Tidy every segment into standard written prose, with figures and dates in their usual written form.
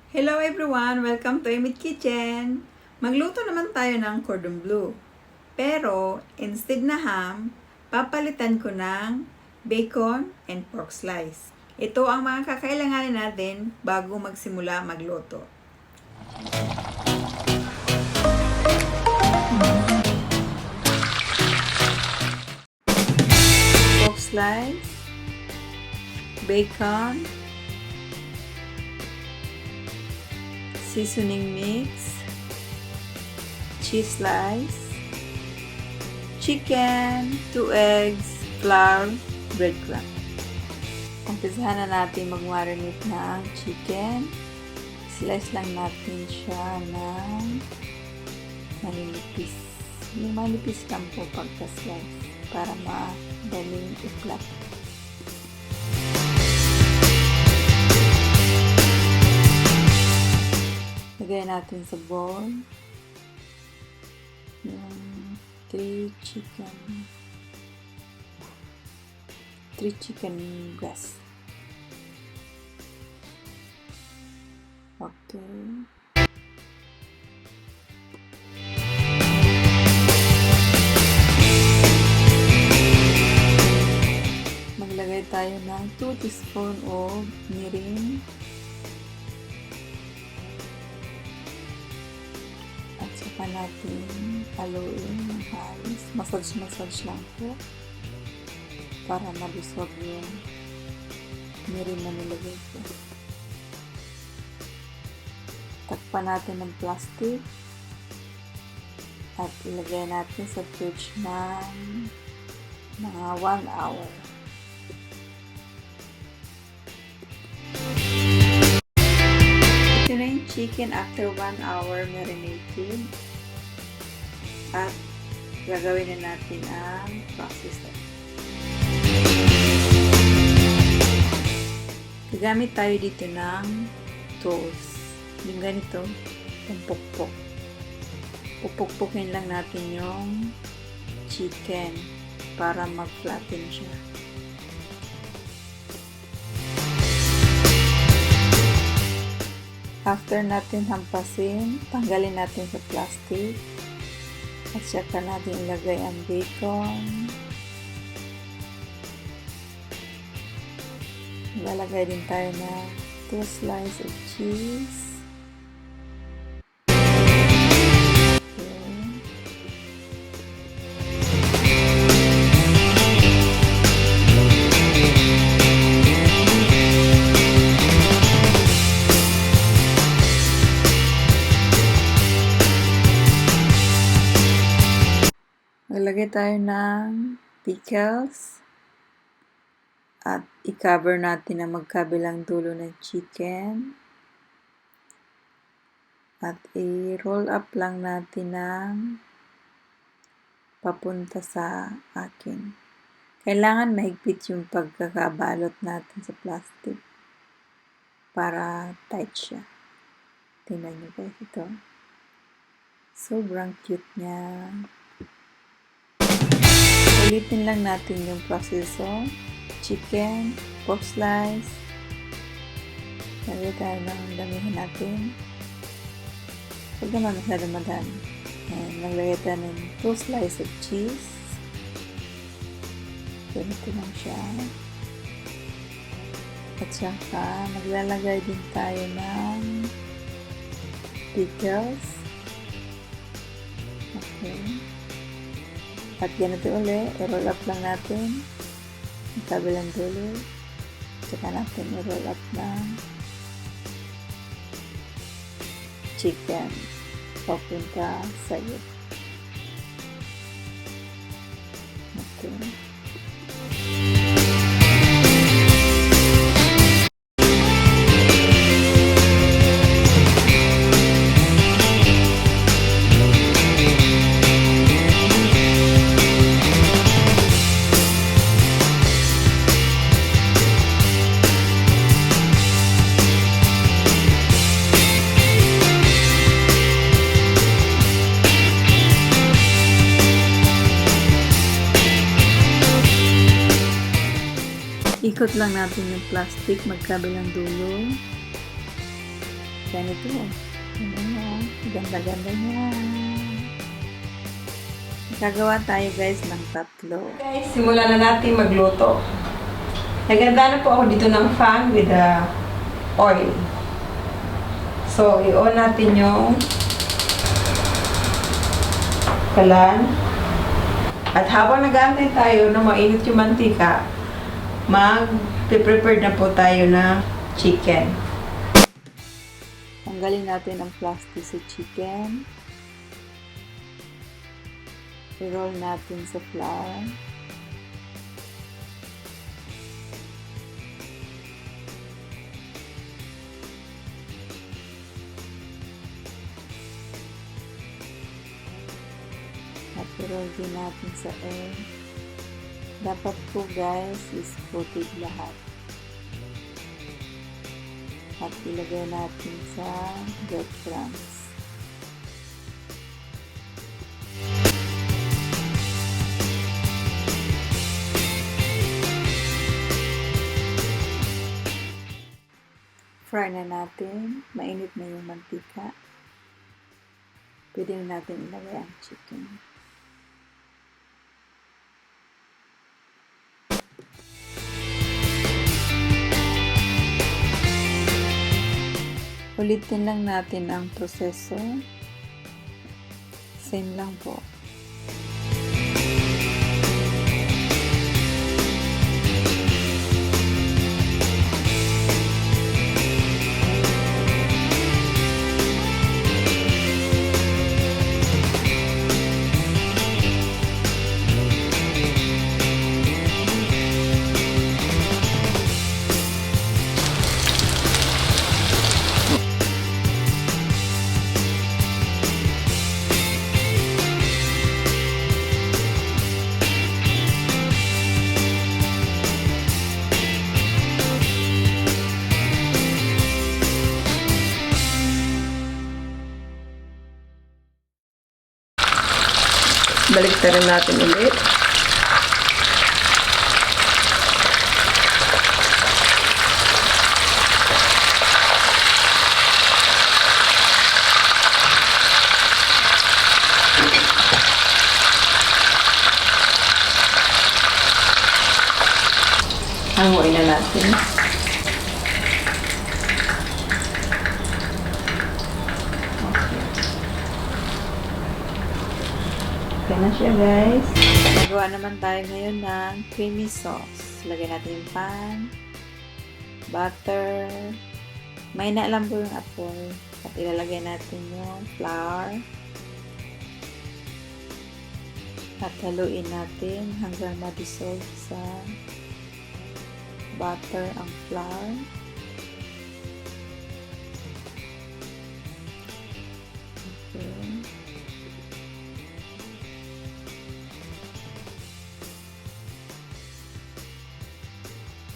Hello everyone! Welcome to Emit Kitchen! Magluto naman tayo ng cordon bleu. Pero, instead na ham, papalitan ko ng bacon and pork slice. Ito ang mga kakailanganin natin bago magsimula magluto. Pork slice, bacon, seasoning mix, cheese slice, chicken, 2 eggs, flour, breadcrumbs. Umpisahan na natin mag-marinate ng chicken. Slice lang natin siya ng manipis. Yung manipis lang po pagka-slice para madaling i-flap. Lagay natin sa bowl yung 3 chicken breast. Okay. Maglagay tayo ng 2 teaspoon of mirin. At saka natin haluin ng halos. Massage lang po para mabisog yung mirin na nilagay ko. Takpan natin ng plastic at ilagay natin sa fridge ng mga 1 hour. Ito na yung chicken after 1 hour marinated. At gagawin na natin ang process. Gagamit tayo dito ng tools. Yung ganito, pupukpok. Pupukpukin lang natin yung chicken para mag-flatten siya. After natin hampasin, tanggalin natin sa plastic. At saka natin ilagay ang bacon. Lalagay din tayo na 2 slices of cheese. Maglagay tayo ng pickles at i-cover natin ang magkabilang dulo ng chicken at i-roll up lang natin ng papunta sa akin. Kailangan mahigpit yung pagkakabalot natin sa plastic para tight siya. Tingnan nyo guys ito. Sobrang cute niya. Ulitin lang natin yung proseso. Chicken, pork slice. Lagay tayo ng damihan natin. Huwag naman masyado madami. Maglagay tayo ng 2 slices of cheese. Ganito lang siya. At saka maglalagay din tayo ng pickles. Okay. At ganito ulit, i-roll up lang natin ang kabilang dulo. Saka natin i-roll up ng chicken papunta sa iyo. Okay. Ikot lang natin yung plastic magkabilang dulo. Ganito. Ganda-ganda niya. Gagawa tayo guys ng tatlo. Guys, simulan na natin magluto. Naganda na po ako dito ng fan with the oil. So, i-on natin yung kalan. At habang nag-aantay tayo na mainit yung mantika, mag-prepare na po tayo na chicken. Tanggalin natin ang plastic sa chicken. I-roll natin sa flour. At i-roll din natin sa egg. Dapat po guys is coated lahat. At ilagay natin sa breadcrumbs. Fry na natin. Mainit na yung mantika. Pwede na natin ilagay ang chicken. Ulitin lang natin ang proseso. Same lang po. Baliktarin natin ulit. Hanguin na natin. Okay na siya guys. Magawa naman tayo ngayon ng creamy sauce. Lagyan natin yung pan, butter, may na lang po yung apoy. At ilalagay natin yung flour. At haluin natin hanggang ma-dissolve sa butter ang flour. Okay.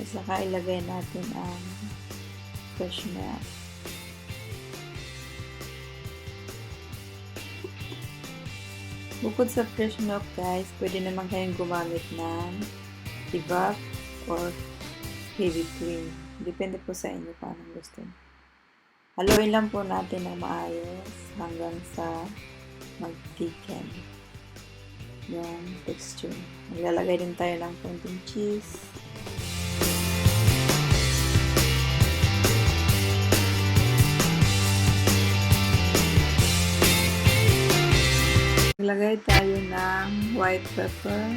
At saka ilagay natin ang fresh milk. Bukod sa fresh milk guys, pwede naman kayong gumamit ng evap or heavy cream. Depende po sa inyo kung anong gusto. Haluin lang po natin ng maayos hanggang sa mag-thicken yung texture. Maglalagay din tayo ng konting cheese. Maglagay tayo ng white pepper,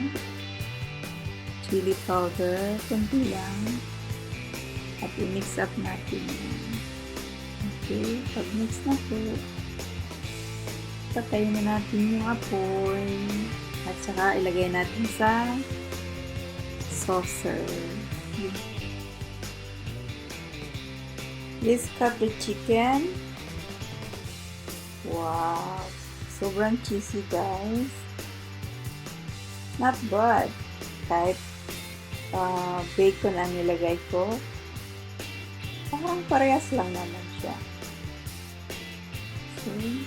chili powder, kunti lang, at i-mix up natin. Okay, pag-mix na po, patayin na natin yung apoy, at saka ilagay natin sa saucer. Let's cut the chicken. Wow! Sobrang cheesy guys. Not bad. Kahit bacon ang nilagay ko. Parang parehas lang naman siya. Okay.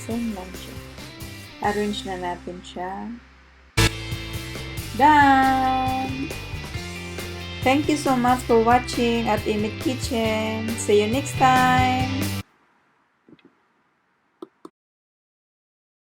Same lang siya. Arrange na natin siya. Done! Thank you so much for watching at Imit Kitchen. See you next time!